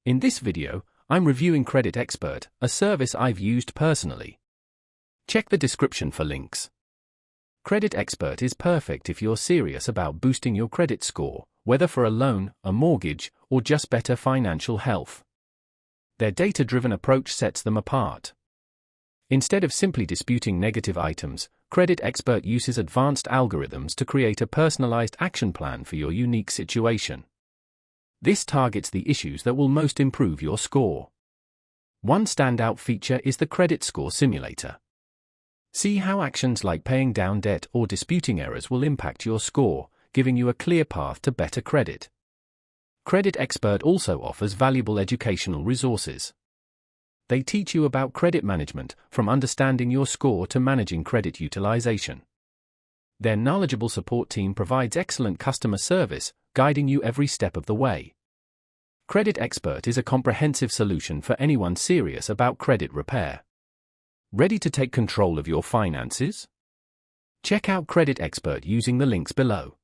In this video, I'm reviewing Credit Xpert, a service I've used personally. Check the description for links. Credit Xpert is perfect if you're serious about boosting your credit score, whether for a loan, a mortgage, or just better financial health. Their data-driven approach sets them apart. Instead of simply disputing negative items, Credit Xpert uses advanced algorithms to create a personalized action plan for your unique situation. This targets the issues that will most improve your score. One standout feature is the credit score simulator. See how actions like paying down debt or disputing errors will impact your score, giving you a clear path to better credit. Credit Xpert also offers valuable educational resources. They teach you about credit management, from understanding your score to managing credit utilization. Their knowledgeable support team provides excellent customer service, guiding you every step of the way. Credit Xpert is a comprehensive solution for anyone serious about credit repair. Ready to take control of your finances? Check out Credit Xpert using the links below.